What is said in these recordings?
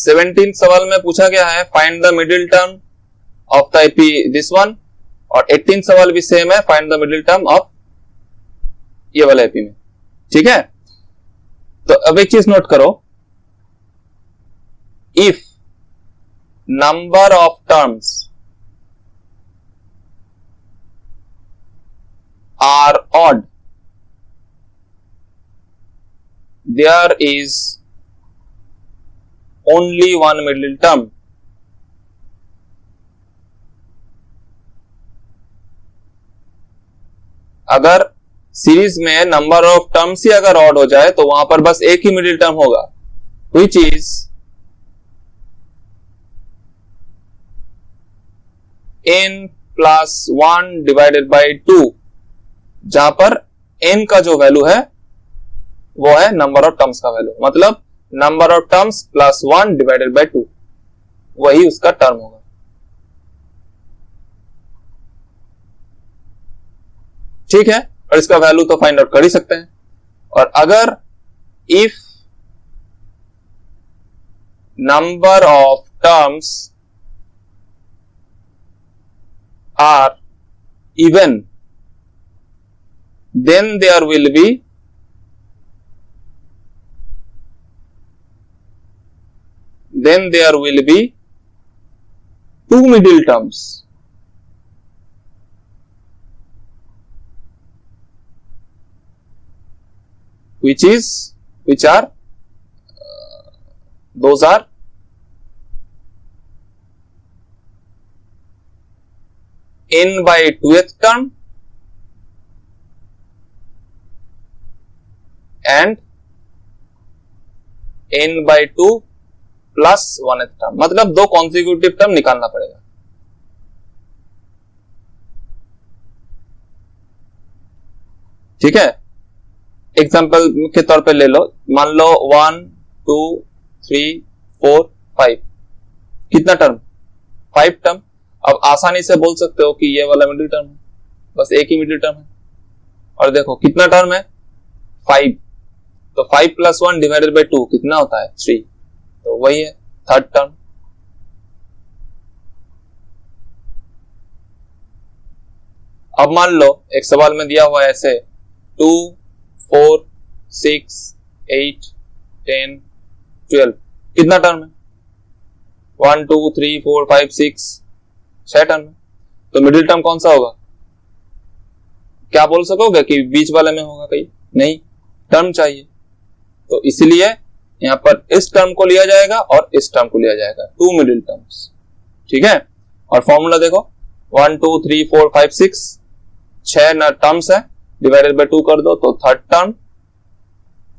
17 सवाल में पूछा गया है find the middle term of the AP this one, और 18 सवाल भी सेम है, find the middle term of ये वाला एपी में। ठीक है, तो अब एक चीज नोट करो, if number of terms are odd there is only one middle term. अगर सीरीज में नंबर ऑफ टर्म्स ही अगर ऑड हो जाए तो वहां पर बस एक ही मिडिल टर्म होगा, which is n plus 1 divided by 2, जहां पर n का जो वैल्यू है वो है नंबर ऑफ टर्म्स का वैल्यू, मतलब number of terms plus 1 divided bye 2, वही उसका टर्म होगा। ठीक है, और इसका वैल्यू तो फाइंड आउट कर ही सकते हैं। और अगर if number of terms are even, then there will be two middle terms. Which are those are n by 2th term and n by 2 plus 1th term, मतलब दो कॉन्सिक्यूटिव टर्म निकालना पड़ेगा। ठीक है, एग्जांपल के तौर पे ले लो, मान लो 1 2 3 4 5, कितना टर्म? 5 टर्म। अब आसानी से बोल सकते हो कि ये वाला मिडिल टर्म है, बस एक ही मिडिल टर्म है। और देखो कितना टर्म है? 5, तो 5 प्लस 1 डिवाइडेड बाय 2 कितना होता है? 3, तो वही है थर्ड टर्म। अब मान लो एक सवाल में दिया हुआ है ऐसे 2 4 6 8 10 12, कितना टर्म है? 1 2 3 4 5 6, 6 टर्म है। तो मिडिल टर्म कौन सा होगा? क्या बोल सकोगे कि बीच वाले में होगा कहीं? नहीं, टर्म चाहिए, तो इसलिए यहां पर इस टर्म को लिया जाएगा और इस टर्म को लिया जाएगा, 2 मिडिल टर्म्स। ठीक है, और फॉर्मूला देखो 1 2 3 4 5 6, 6 टर्म्स है, डिवाइडेड बाय 2 कर दो तो थर्ड टर्म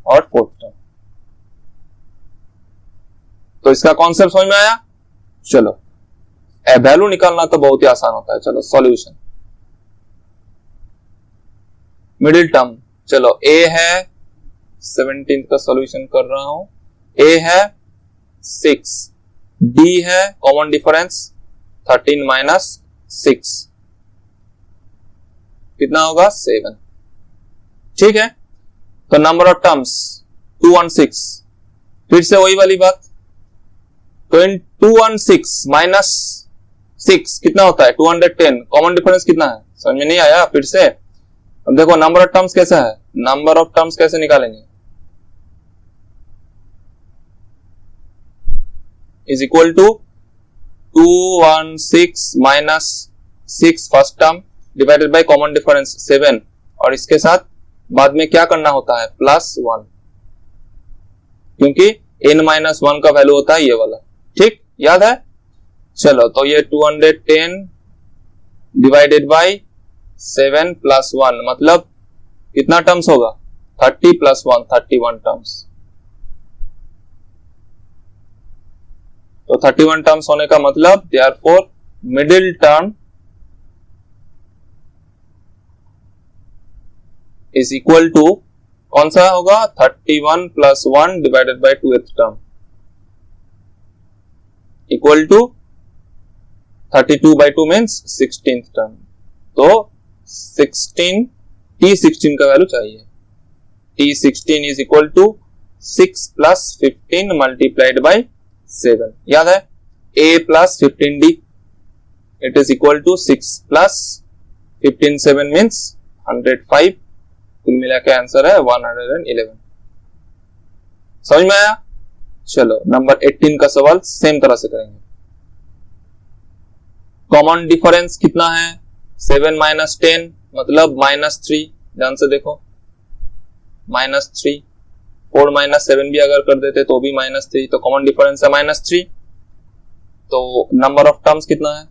और फोर्थ टर्म। तो इसका कॉन्सेप्ट समझ में आया? चलो, वैल्यू निकालना तो बहुत ही आसान होता है। चलो सॉल्यूशन, मिडिल टर्म, चलो ए है 17 का सॉल्यूशन कर रहा हूं, ए है 6, डी है कॉमन डिफरेंस 13 माइनस 6, कितना होगा? 7। ठीक है, तो नंबर ऑफ टर्म्स 216, फिर से वही वाली बात, 216 माइनस 6 कितना होता है? 210, कॉमन डिफरेंस कितना है? समझ में नहीं आया? फिर से अब देखो नंबर ऑफ टर्म्स कैसा है, नंबर ऑफ टर्म्स कैसे निकालेंगे? Is equal to 216 minus 6 first term divided by common difference 7, और इसके साथ बाद में क्या करना होता है? प्लस 1, क्योंकि n माइनस 1 का वैल्यू होता है ये वाला। ठीक, याद है? चलो, तो ये 210 डिवाइडेड बाय 7 प्लस 1, मतलब कितना टर्म्स होगा? 30 प्लस 1 31 टर्म्स। तो 31 टर्म्स होने का मतलब therefore middle term is equal to कौन सा होगा? 31 plus 1 divided by 2th term equal to 32 by 2 means 16th term. तो 16 T16 का वैल्यू चाहिए। T16 is equal to 6 plus 15 multiplied by 7 याद है, a plus 15d it is equal to 6 plus 15 7 means 105, कुल मिला के आंसर है 111। समझ में आया? चलो नंबर 18 का सवाल सेम तरह से करेंगे। कॉमन डिफरेंस कितना है? 7 माइनस 10 मतलब -3, ध्यान से देखो -3, 4 माइनस 7 भी अगर कर देते तो भी -3, तो कॉमन डिफरेंस है -3। तो नंबर ऑफ टर्म्स कितना है?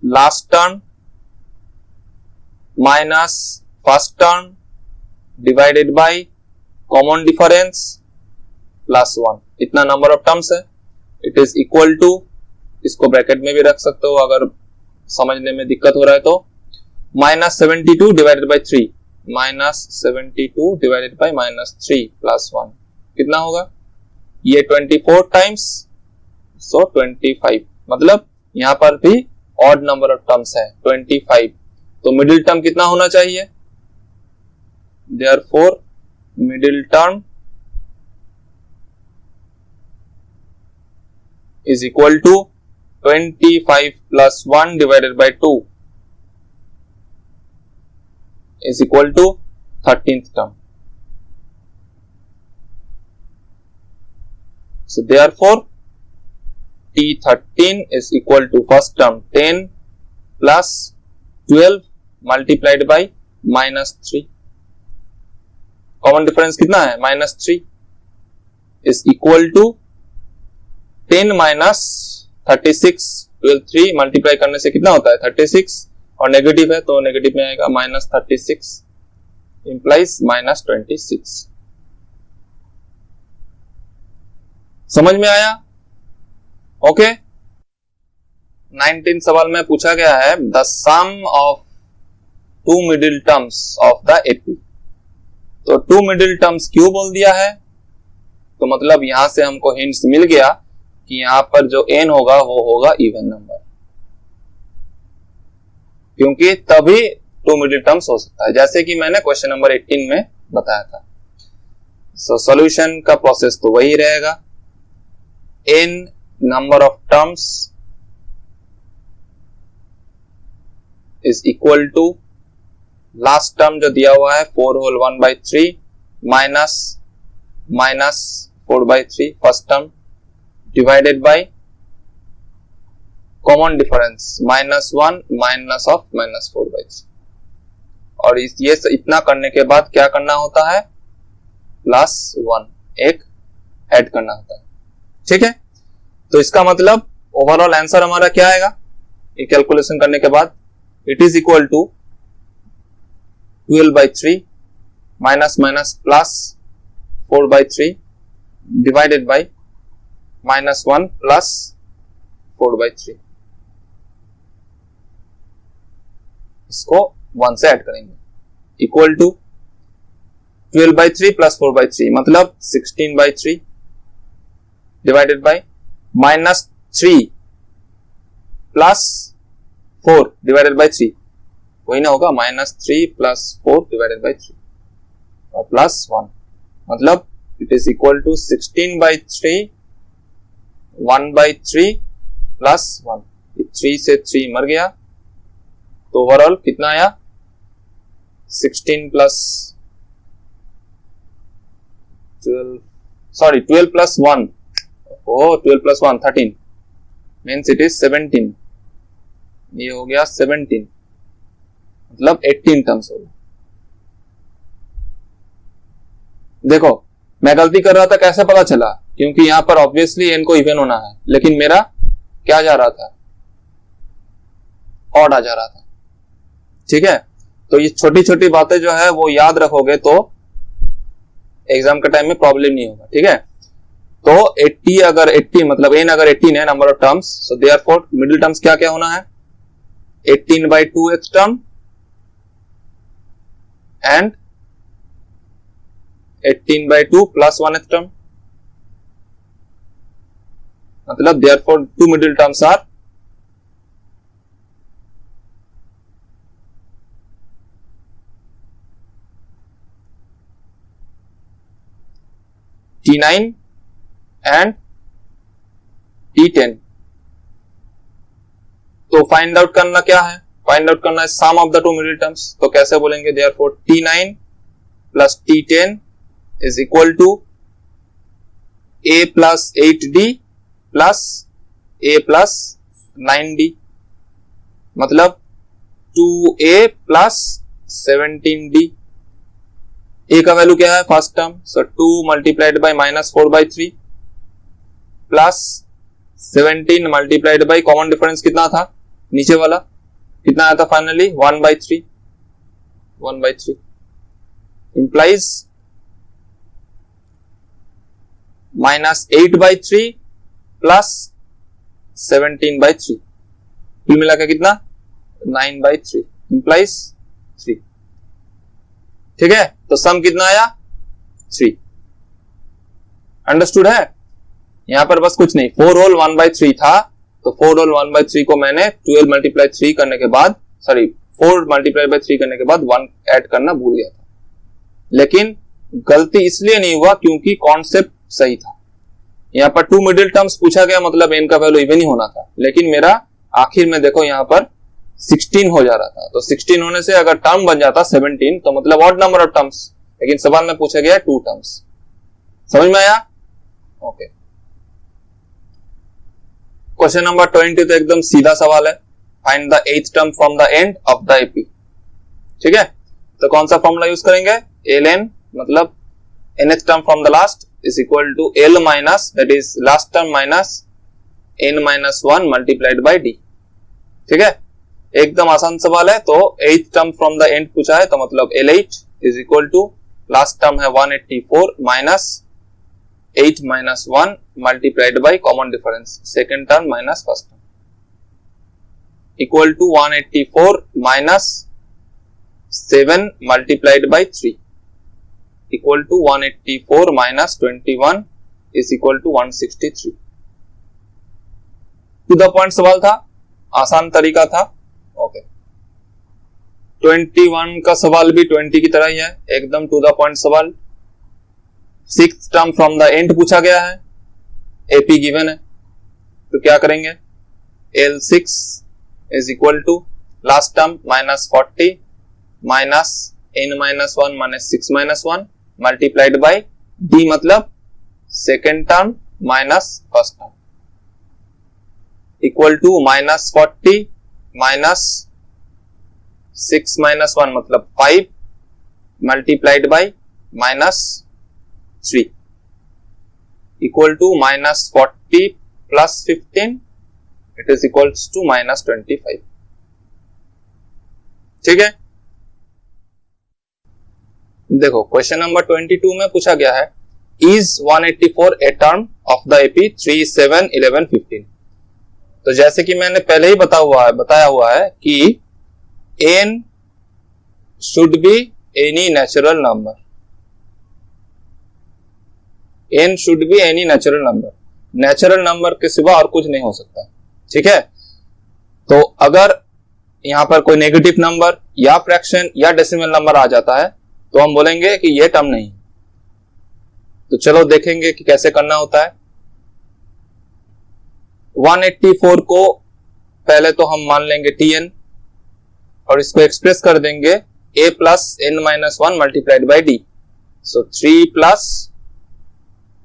Last term minus first term divided by common difference plus 1, इतना नंबर ऑफ टर्म्स है। इट इज इक्वल टू, इसको ब्रैकेट में भी रख सकते हो अगर समझने में दिक्कत हो रहा है तो, -72 divided by 3, -72 divided by -3 plus 1 कितना होगा? ये 24 टाइम्स, सो 25, मतलब यहां पर भी ऑड नंबर ऑफ टर्म्स है 25, तो मिडिल टर्म कितना होना चाहिए? Therefore middle term is equal to 25 plus 1 divided by 2 is equal to 13th term. So therefore T13 is equal to first term 10 plus 12 multiplied by -3. Common difference कितना है? -3 is equal to 10 minus 36, 12 3 multiply करने से कितना होता है? 36, और negative है तो नेगेटिव में आएगा -36 इंप्लाइज -26। समझ में आया? ओके। 19 सवाल में पूछा गया है the sum of 2 middle terms of the AP. तो 2 मिडिल टर्म्स क्यों बोल दिया है? तो मतलब यहां से हमको हिंट्स मिल गया कि यहां पर जो n होगा वो होगा इवन नंबर, क्योंकि तभी 2 मिडिल टर्म्स हो सकता है, जैसे कि मैंने क्वेश्चन नंबर 18 में बताया था। सो सॉल्यूशन का प्रोसेस तो वही रहेगा, n number of terms is equal to last term जो दिया हुआ है 4 whole 1/3 minus 4/3 first term divided by common difference -1 minus of -4/3, और ये इतना करने के बाद क्या करना होता है? +1 एक ऐड करना होता है। ठीक है, तो इसका मतलब ओवरऑल आंसर हमारा क्या आएगा ये कैलकुलेशन करने के बाद? It is equal to 12/3 minus minus plus 4/3 divided by -1 plus 4/3, इसको 1 से ऐड करेंगे, इक्वल टू 12/3 प्लस 4/3 मतलब 16/3 divided by -3 plus 4 divided by 3, वही ना होगा, -3 प्लस 4 डिवाइडेड बाय 3 और प्लस 1, मतलब it is equal to 16/3 1/3 plus 1, 3 से 3 मर गया, तो ओवरऑल कितना आया? 16 plus 12 plus 1, 12 plus 1 13 means it is 17, ये हो गया 17, मतलब 18 टर्म्स हो गया। देखो मैं गलती कर रहा था, कैसे पता चला? क्योंकि यहां पर ऑब्वियसली n को इवन होना है, लेकिन मेरा क्या जा रहा था? ऑड आ जा रहा था। ठीक है, तो ये छोटी छोटी बातें जो है वो याद रखोगे तो एग्जाम के टाइम में प्रॉब्लम नहीं होगा। ठीक है, तो 80 मतलब n अगर 18 है number of terms, so therefore middle terms क्या क्या होना है? 18/2th term and 18/2 plus 1th term, मतलब therefore 2 middle terms are T9 and T10। तो फाइंड आउट करना क्या है, फाइंड आउट करना है sum of the two middle terms. तो कैसे बोलेंगे, therefore T9 plus T10 is equal to A plus 8D plus A plus 9D, मतलब 2A प्लस 17D। A का वैल्यू क्या है first term, so 2 multiplied by -4/3 plus 17 multiplied by common difference कितना था नीचे वाला, कितना आया था फाइनली 1/3 इंप्लाइज -8/3 प्लस 17/3, कुल मिला के कितना 9/3 इंप्लाइज 3। ठीक है, तो सम कितना आया 3। अंडरस्टूड है, यहां पर बस कुछ नहीं, 4 होल 1/3 था, तो 4 होल 1/3 को मैंने 12 मल्टीप्लाई 3 करने के बाद, सॉरी 4 मल्टीप्लाई बाई 3 करने के बाद 1 ऐड करना भूल गया था। लेकिन गलती इसलिए नहीं हुआ क्योंकि कॉन्सेप्ट सही था। यहां पर 2 मिडिल टर्म्स पूछा गया, मतलब n का वैल्यू इवन ही होना था, लेकिन मेरा आखिर में देखो यहां पर 16 हो जा रहा था। तो 16 होने से अगर टर्म बन जाता 17 तो मतलब ऑड नंबर ऑफ टर्म्स, लेकिन सवाल में पूछा गया 2 टर्म्स। समझ में आया? ओके। क्वेश्चन नंबर 20 तो एकदम सीधा सवाल है, find the 8th term from the end of the AP. ठीक है, तो कौन सा फॉर्मूला यूज करेंगे, ln मतलब nth term from the last is equal to l minus that is last term minus n-1 multiplied by d। ठीक है, एकदम आसान सवाल है। तो 8th term from the and पूछा है, तो मतलब L8 is equal to last term है 184 minus 8 minus 1 multiplied by common difference second term minus first term equal to 184 minus 7 multiplied by 3 equal to 184 minus 21 is equal to 163। To the point सवाल था, आसान तरीका था। Okay, 21 का सवाल भी 20 की तरह ही है, एकदम टू द पॉइंट सवाल। 6th term from the and पूछा गया है, एपी गिवन है, तो क्या करेंगे, L6 is equal to last term minus 40 minus n-1 minus 6 minus 1 multiplied by d मतलब second term minus first term equal to minus 40 minus 6 minus 1 मतलब 5 multiplied by minus 3 equal to minus 40 plus 15 it is equals to minus 25। ठीक है, देखो question number 22 में पूछा गया है, is 184 a term of the AP 3, 7, 11, 15। तो जैसे कि मैंने पहले ही बताया हुआ है कि n should be any natural number, n should be any natural number, natural number के सिवा और कुछ नहीं हो सकता। ठीक है, तो अगर यहां पर कोई नेगेटिव नंबर या फ्रैक्शन या डेसिमल नंबर आ जाता है तो हम बोलेंगे कि ये टर्म नहीं। तो चलो देखेंगे कि कैसे करना होता है। 184 को पहले तो हम मान लेंगे Tn और इसको एक्सप्रेस कर देंगे a plus n-1 multiplied by d। So 3 plus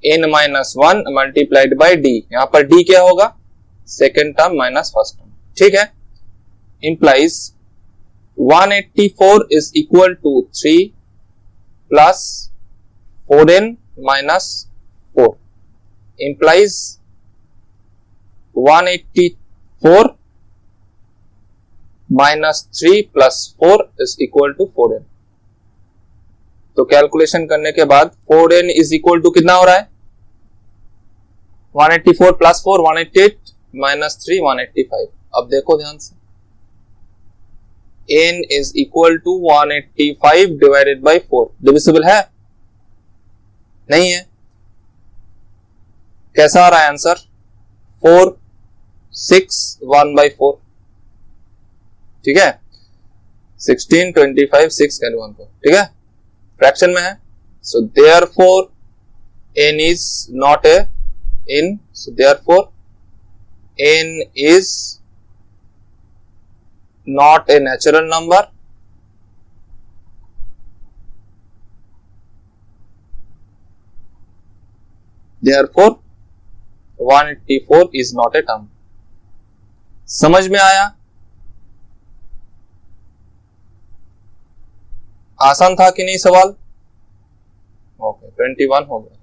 n-1 multiplied by d, यहां पर d क्या होगा, second term minus first term. ठीक है, implies 184 is equal to 3 plus 4n minus 4 implies 184 minus 3 plus 4 is equal to 4n। तो calculation करने के बाद 4n इज इक्वल टू कितना हो रहा है, 184 प्लस 4 188 माइनस 3 185। अब देखो ध्यान से, n is equal to 185 divided by 4 divisible है, नहीं है। कैसा आ रहा है आंसर, 4 6 1/4। ठीक है, 16 25 6 कैरी 1 4। ठीक है, फ्रैक्शन में है। So therefore n is not a in, so therefore n is not a natural number. Therefore 184 is not a term. समझ में आया? आसान था कि नहीं सवाल? ओके 21 हो गया,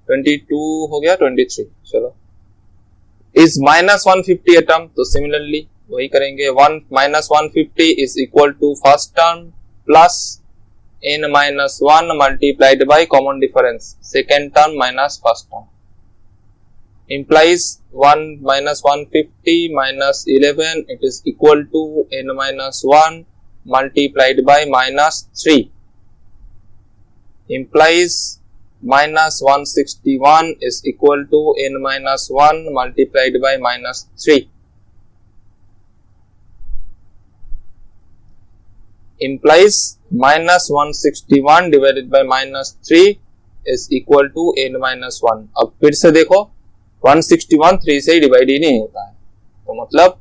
22 हो गया, 23 चलो. इज -150 a term, तो सिमिलरली वही करेंगे. 1 -150 is equal to first term plus n-1 multiplied by common difference second term minus first term, implies 1 -150 minus 11, it is equal to n-1 multiplied by -3, implies -161 is equal to n-1 multiplied by -3, implies -161 divided by -3 is equal to n-1. अब फिर से देखो 161 3 से divide ही नहीं होता है, तो मतलब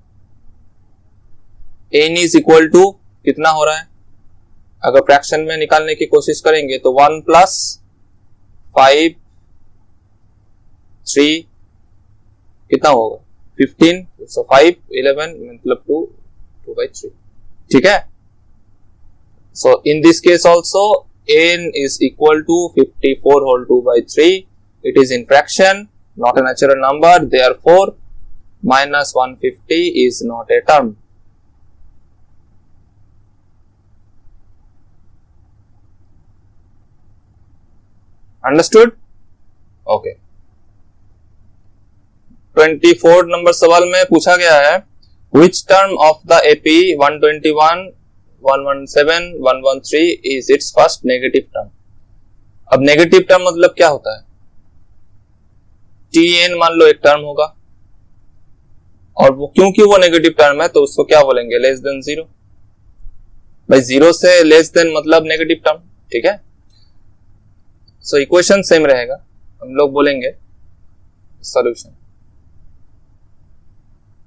n is equal to कितना हो रहा है? अगर फ्रैक्शन में निकालने की कोशिश करेंगे तो 1 प्लस 5 3 कितना होगा? 15, so 5 11 मतलब 2/3. ठीक है. So in this case also n is equal to 54 whole 2/3. It is in fraction, not a natural number. Therefore -150 is not a term. Understood? Okay. 24 number सवाल में पूछा गया है which term of the AP 121 117 113 is its first negative term. अब negative term मतलब क्या होता है? Tn मान लो एक टर्म होगा और वो क्योंकि वो नेगेटिव टर्म है तो उसको क्या बोलेंगे? Less than 0. भाई 0 से लेस देन मतलब नेगेटिव टर्म. ठीक है. सो इक्वेशन सेम रहेगा, हम लोग बोलेंगे solution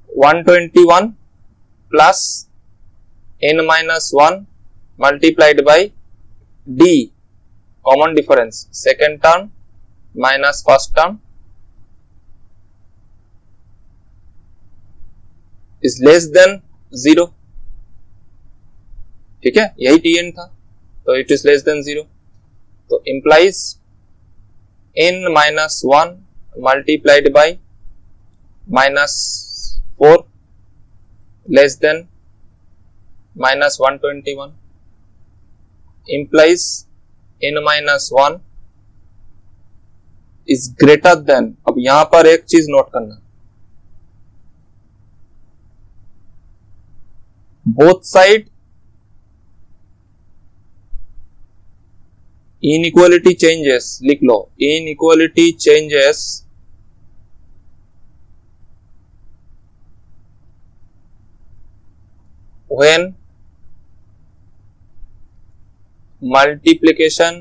121 plus n-1 multiplied by d common difference second term minus first term is less than 0. ठीक है, यही tn था तो it is less than 0, तो implies n-1 multiplied by -4 less than -121, implies n-1 is greater than. अब यहां पर एक चीज नोट करना, बोथ साइड inequality changes, लिख लो inequality changes when multiplication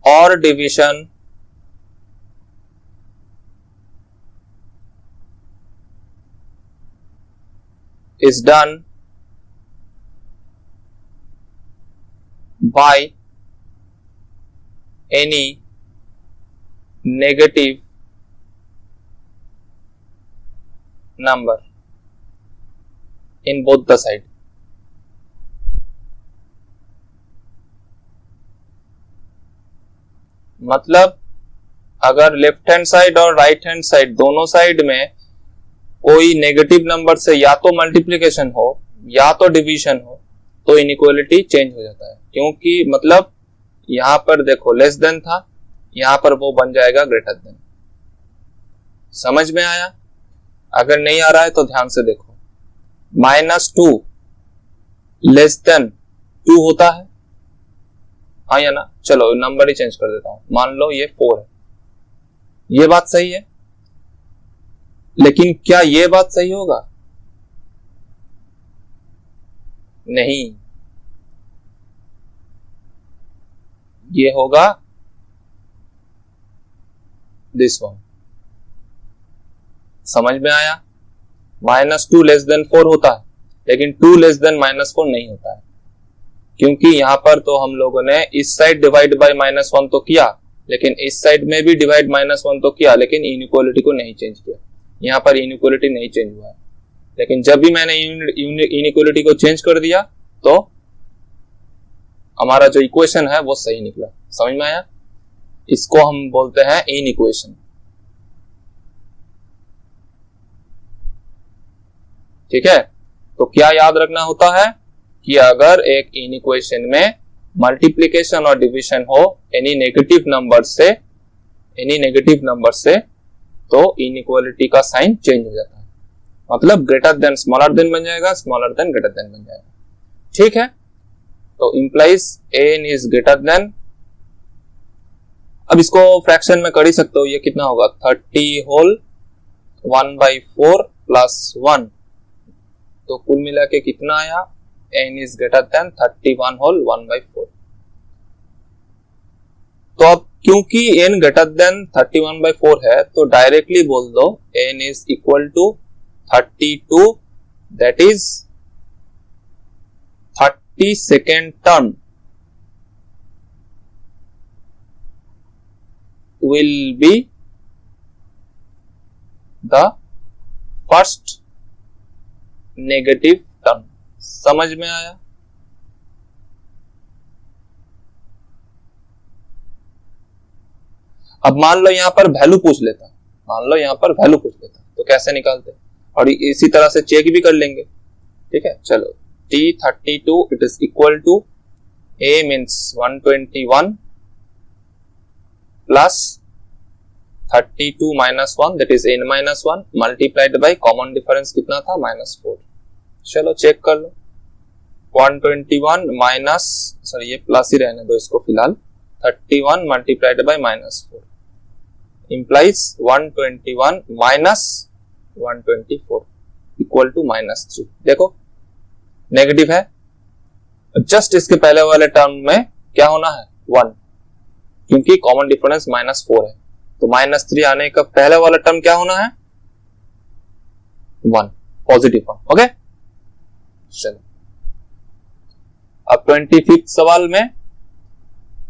or division is done by any negative number in both the side. मतलब अगर left hand side और राइट हैंड साइड दोनों साइड में कोई नेगेटिव नंबर से या तो मल्टीप्लिकेशन हो या तो डिवीजन हो तो इनइक्वालिटी चेंज हो जाता है, क्योंकि मतलब यहां पर देखो लेस देन था, यहां पर वो बन जाएगा ग्रेटर देन. समझ में आया? अगर नहीं आ रहा है तो ध्यान से देखो. -2 लेस देन 2 होता है, हाँ या ना? चलो नंबर ही चेंज कर देता हूं, मान लो ये 4 है. ये बात सही है, लेकिन क्या ये बात सही होगा? नहीं. ये होगा दिस वन। समझ में आया? -2 लेस देन 4 होता है, लेकिन 2 लेस देन -4 नहीं होता है, क्योंकि यहां पर तो हम लोगों ने इस साइड डिवाइड बाय -1 तो किया, लेकिन इस साइड में भी डिवाइड -1 तो किया, लेकिन इनइक्वालिटी को नहीं चेंज किया। यहां पर इनइक्वालिटी नहीं चेंज हुआ है, लेकिन जब भी मैंने इनइक्वालिटी को चेंज कर दिया तो हमारा जो इक्वेशन है वो सही निकला। समझ में आया? इसको हम बोलते हैं इनइक्वेशन। ठीक है, तो क्या याद रखना होता है कि अगर एक इनइक्वेशन में मल्टीप्लिकेशन और डिवीजन हो एनी नेगेटिव नंबर से तो इनइक्वालिटी का साइन चेंज हो जाता है, मतलब ग्रेटर देन स्मॉलर देन बन जाएगा, स्मॉलर देन ग्रेटर देन बन जाएगा। ठीक है, तो implies N is greater than, अब इसको फ्रैक्शन में कर ही सकते हो, ये कितना होगा 30 होल 1/4 प्लस 1, तो कुल मिला के कितना आया, n is greater than 31 whole 1/4। तो अब क्योंकि n ग्रेटर देन 31/4 है तो डायरेक्टली बोल दो n is equal to 32, that is 32nd term will be the first negative term। समझ में आया? अब मान लो यहां पर वैल्यू पूछ लेता, तो कैसे निकालते, और इसी तरह से चेक भी कर लेंगे। ठीक है, चलो T32 it is equal to A means 121 plus 32 minus 1 that is n minus 1 multiplied by common difference कितना था -4। चलो चेक कर लो, 121 माइनस, सॉरी ये प्लस ही रहने दो इसको फिलहाल, 31 multiplied by -4 implies 121 minus 124 equal to -3। देखो नेगेटिव है, जस्ट इसके पहले वाले टर्म में क्या होना है 1, क्योंकि कॉमन डिफरेंस -4 है, तो -3 आने का पहले वाला टर्म क्या होना है 1, पॉजिटिव 1। ओके, चलो अब 25th सवाल में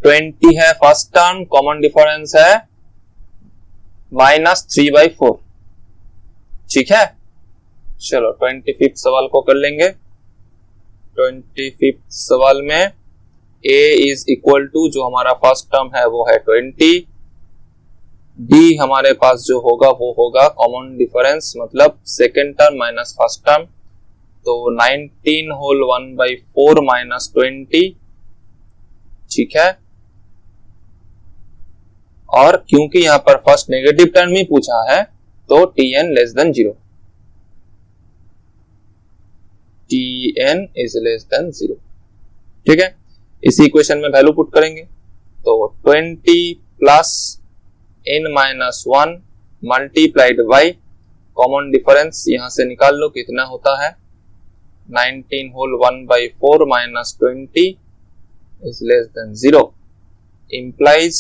20 है फर्स्ट टर्म, कॉमन डिफरेंस है -3/4। ठीक है, चलो 25th सवाल को कर लेंगे। 25th सवाल में a इज इक्वल टू, जो हमारा फर्स्ट टर्म है वो है 20, d हमारे पास जो होगा वो होगा कॉमन डिफरेंस मतलब second term minus first term, तो 19 होल 1/4 माइनस 20। ठीक है, और क्योंकि यहां पर फर्स्ट नेगेटिव टर्म ही पूछा है तो tn less than 0, tn is less than 0। ठीक है, इसी इक्वेशन में वैल्यू पुट करेंगे, तो 20 plus n minus 1 multiplied by common difference यहां से निकाल लो कितना होता है 19 whole 1/4 minus 20 is less than 0 implies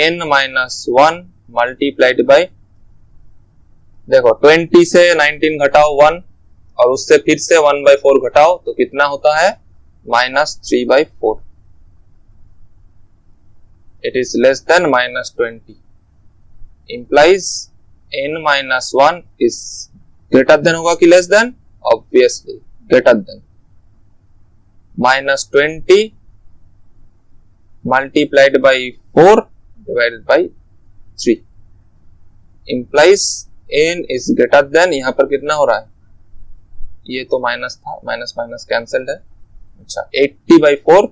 n minus 1 multiplied by, देखो 20 से 19 घटाओ 1 और उससे फिर से 1/4 घटाओ तो कितना होता है -3/4। It is less than -20 implies n minus 1 is greater than होगा कि less than, obviously greater than, -20 multiplied by 4 divided by 3 implies n is greater than, यहां पर कितना हो रहा है, ये तो माइनस था, माइनस माइनस कैंसल्ड है, अच्छा 80/4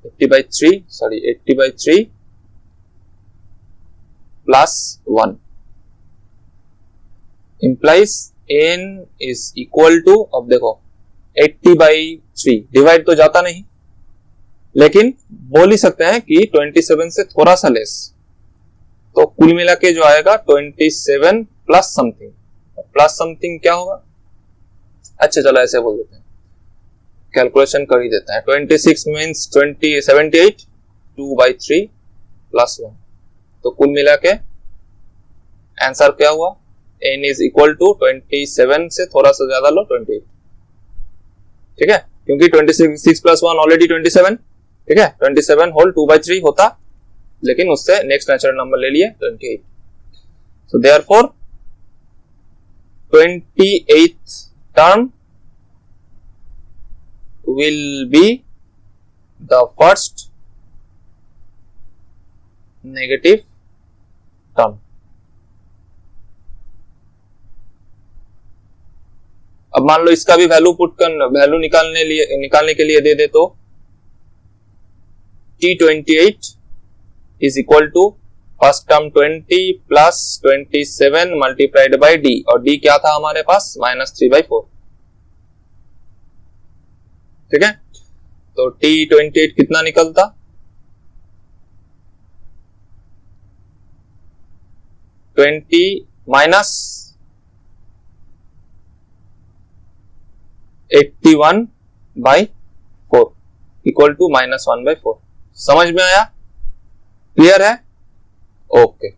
80/3 plus 1 implies n is equal to, अब देखो 80/3 डिवाइड तो जाता नहीं लेकिन बोल ही सकते हैं कि 27 से थोड़ा सा लेस, तो कुल मिला के जो आएगा 27 प्लस समथिंग क्या होगा, अच्छा चलो ऐसे बोल देते हैं कैलकुलेशन कर ही देते हैं। 26 मीन्स 78, 2/3 प्लस 1, तो कुल मिला के आंसर क्या हुआ, n इज इक्वल टू 27 से थोड़ा सा ज्यादा लो 28, ठीक है, क्योंकि 26 प्लस 1 ऑलरेडी 27, ठीक है, 27 होल 2/3 होता, लेकिन उससे नेक्स्ट नेचुरल नंबर ले लिए 28। So therefore 28th term will be the first negative term। अब मान लो इसका भी वैल्यू निकालने के लिए दे दे तो T28 is equal to first term 20 plus 27 multiplied by D, और D क्या था हमारे पास -3/4, ठीक है, तो T28 कितना निकलता, -81/4 इक्वल टू -1/4। समझ में आया, क्लियर है, ओके।